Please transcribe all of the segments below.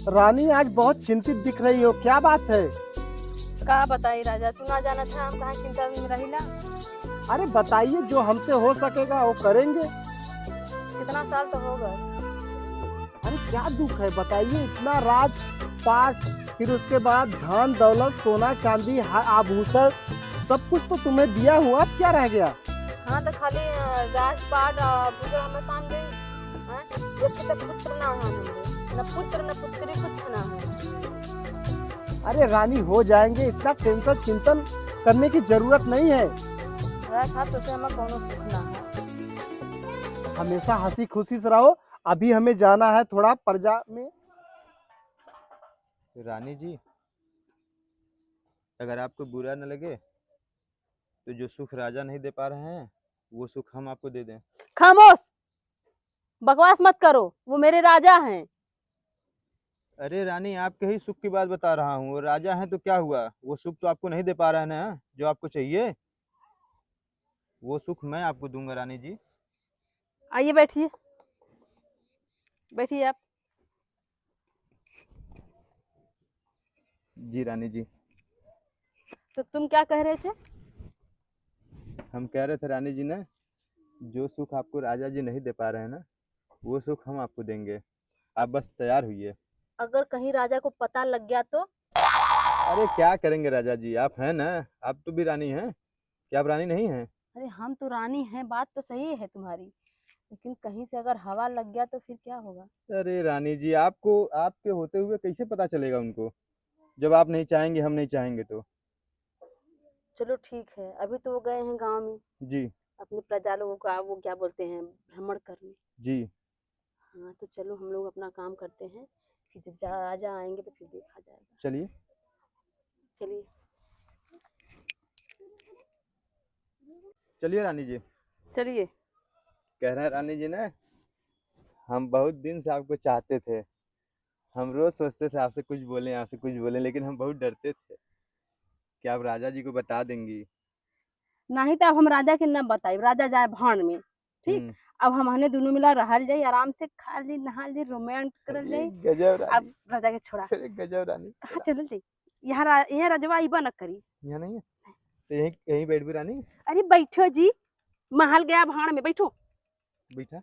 रानी आज बहुत चिंतित दिख रही हो, क्या बात है? का बताई राजा, तू ना जाना था हम कहाँ चिंता में रहिला। अरे बताइए, जो हमसे हो सकेगा वो करेंगे। कितना साल तो हो गए। अरे क्या दुख है बताइए, इतना राज पाट, फिर उसके बाद धन दौलत, सोना चांदी, आभूषण, सब कुछ तो तुम्हें दिया हुआ, अब क्या रह गया? हाँ तो खाली राजपाट पूजा हमें काम दे। एक तो पुत्र ना हो हमरे, न पुत्र न पुत्री कुछ ना हो। अरे रानी हो जाएंगे, इतना टेंशन चिंतन करने की जरूरत नहीं है। था तो हमें कोनो सुख ना है। हमेशा हंसी खुशी से रहो। अभी हमें जाना है थोड़ा प्रजा में। रानी जी, अगर आपको बुरा न लगे तो जो सुख राजा नहीं दे पा रहे हैं वो सुख हम आपको दे दें। खामोश, बकवास मत करो, वो मेरे राजा हैं। अरे रानी, आपके ही सुख की बात बता रहा हूँ। वो राजा हैं तो क्या हुआ, वो सुख तो आपको नहीं दे पा रहे हैं ना जो आपको चाहिए। वो सुख मैं आपको दूंगा रानी जी। आइए बैठिए, बैठिए आप। जी रानी जी। तो तुम क्या कह रहे थे? हम कह रहे थे रानी जी ने, जो सुख आपको राजा जी नहीं दे पा रहे हैं ना वो सुख हम आपको देंगे, आप बस तैयार हुई। अगर कहीं राजा को पता लग गया तो? अरे क्या करेंगे राजा जी, आप हैं ना, आप तो भी रानी हैं। क्या आप रानी नहीं हैं? अरे हम तो रानी हैं, बात तो सही है तुम्हारी, लेकिन कहीं से अगर हवा लग गया तो फिर क्या होगा? अरे रानी जी, आपको आपके होते हुए कैसे पता चलेगा उनको, जब आप नहीं चाहेंगे हम नहीं चाहेंगे तो। चलो ठीक है, अभी तो वो गए हैं गांव में जी अपने प्रजा लोगों का, वो क्या बोलते हैं, भ्रमण करने। जी। हाँ तो चलो हम लोग अपना काम करते हैं, फिर जब राजा आएंगे तो फिर देखा जाएगा। चलिए चलिए। चलिए रानी जी। चलिए। कह रहे हैं रानी जी ने, हम बहुत दिन से आपको चाहते थे। हम रोज सोचते थे आपसे कुछ बोलें आपसे कुछ बोलें, लेकिन हम बहुत डरते थे कि आप राजा जी को बता देंगी। नहीं तो अब हम राजा के न बताई, राजा जाए भान में, ठीक। अब हम हने दोनों मिला रहल जाई, आराम से खा ली नहा ली, रोमांस करल जाई। गजब रानी। अब राजा के छोड़ा, अरे गजब रानी। कहाँ चलल जाई? यहाँ यहाँ राजवा आइबा न करी। यहाँ नहीं है तो यहीं यहीं बैठ भी रानी। अरे बैठो जी, महल गया भान में, बैठो। बैठा।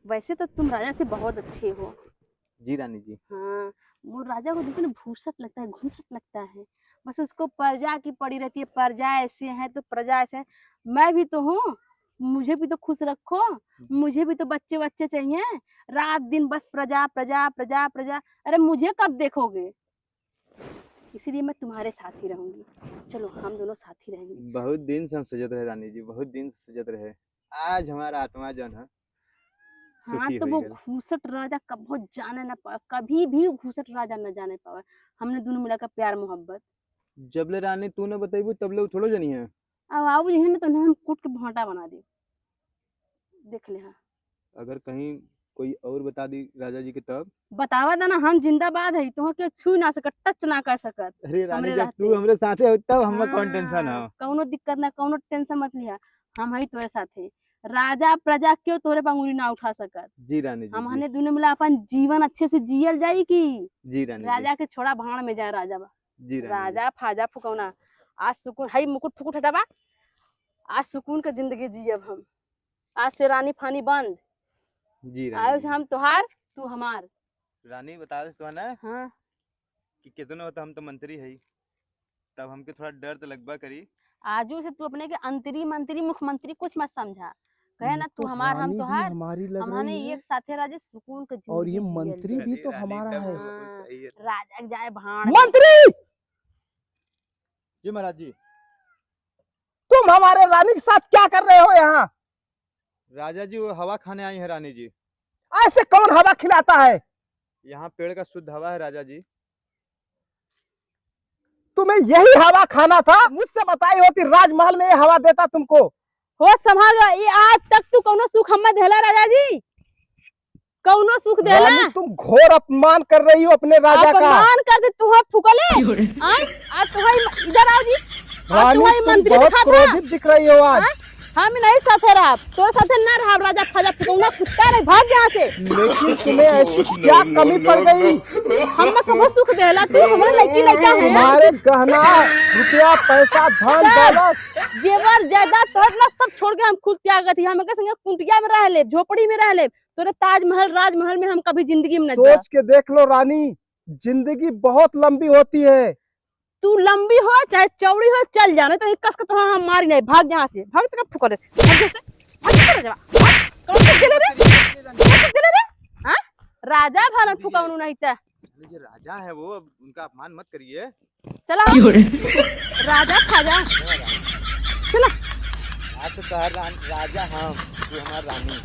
वैसे तो तुम राजा से बहुत अच्छे हो। जी रानी जी। हाँ, वो राजा को देखो ना, भूसट लगता है, घूसट लगता है। बस उसको प्रजा की पड़ी रहती है, प्रजा ऐसे है तो प्रजा ऐसे है। मैं भी तो हूँ, मुझे भी तो खुश रखो, मुझे भी तो बच्चे बच्चे चाहिए। रात दिन बस प्रजा प्रजा प्रजा प्रजा, अरे मुझे कब देखोगे? इसीलिए मैं तुम्हारे साथ ही रहूंगी। चलो हम दोनों साथ ही रहेंगे। बहुत दिन से हम सजत रहे रानी जी, बहुत दिन से सजत रहे। आज हमारा आत्मा जन है हाँ सुखी तो हो वो गया। घूसट राजा कभी जाने ना पावे, कभी भी घूसट राजा न जाने पावे। हमने दोनों मिलाकर प्यार मोहब्बत। जबले रानी तू न बताइबू तबले वो थोड़ो जनी है। अब आओ जी ना, तो हम कूट के भाटा बना दे, देख ले। हाँ अगर कहीं कोई और बता दी राजा जी के तब। बतावा था ना, हम जिंदाबाद है, तुह के छू ना सकत, टच ना कर सकत। अरे रानी, हमरे जब रहते तू हमरे साथे हो तब हमें कौन टेंशन हाँ, हो। कौनो दिक्कत ना, कौनो टेंशन मत लिया। हम है तोरे साथे। राजा प्रजा क्यों तोरे पे अंगुली ना उठा सकत। जी रानी जी। हम जी हने दोनों मिला अपन जीवन अच्छे से जियल जाई की। जी रानी जी। राजा के छोड़ा भाड़ में जाए राजा बा। जी रानी जी। राजा फाजा फुकौना, आज सुकून है, मुकुट फुकुट हटाबा, आज सुकून का जिंदगी जियब हम। आज से रानी फानी बंद। जी आयो रानी से जी। हम तोहार, तू हमार। रानी बता दे तो ना हाँ कि कितना होता, हम तो मंत्री है, तब हमके थोड़ा डर तो लगबा करी। आजू से तू अपने के अंतरी मंत्री मुख्यमंत्री कुछ मत समझा, कहे ना तू तो हमार हम रानी भी तोहार। हमारी लग हमने रही है एक साथे राजे सुकून का और ये जिंदगी जियल मंत्री जाए। भी तो रानी हमारा एकदम है। बिल्कुल सही है। राजा के जाए भाड़ में। मंत्री, जी महाराज जी। तुम हमारे रानी के साथ क्या कर रहे हो यहाँ? राजा जी वो हवा खाने आई है रानी जी। ऐसे कौन हवा खिलाता है? यहाँ पेड़ का शुद्ध हवा है राजा जी। तुम्हें यही हवा खाना था, मुझसे बताई होती राजमहल में ये हवा देता तुमको। हो संभाल, ये आज तक तू कौनो सुख हमें देला राजा जी? कौनो सुख देला? रानी, तुम घोर अपमान कर रही हो अपने राजा का। अपमान कर दे तू, फुकले। आज तुम्हारी, इधर आओ जी। आज रानी, तुम्हारी तुम मंत्री बहुत दिखा था। क्रोधित दिख रही हो आज। हम नहीं साथे रहा, तोरे साथे ना रहा राजा फाजा फुकौना कुत्ता रे, भाग यहाँ से। लेकिन तुम्हें ऐसी क्या कमी पड़ गई? हम कबो सुख देला, तू हमारे लड़की लड़का है। तुम्हारे गहना, रुपया, पैसा, धन दौलत, जेवर जायदाद तोड़ना सब छोड़ के हम खुद त्याग थी। हम के संगे कुटिया में रह ले, झोपड़ी में रह ले, तोरे ताजमहल राजमहल में हम कभी जिंदगी में न जा। सोच के देख लो रानी, जिंदगी बहुत लंबी होती है। तू लंबी हो चाहे चौड़ी हो, चल जाने तो कस के तो हम मारी नहीं, भाग यहाँ से, भाग से फुकर दे, भाग से, भाग से जा। कौन से गेले रे, कौन से गेले रे? हां राजा भालन फुकाउनु नहीं था। ये राजा है वो, उनका अपमान मत करिए। चला राजा खाजा, चला। आज तो राजा हम, तू हमारा रानी।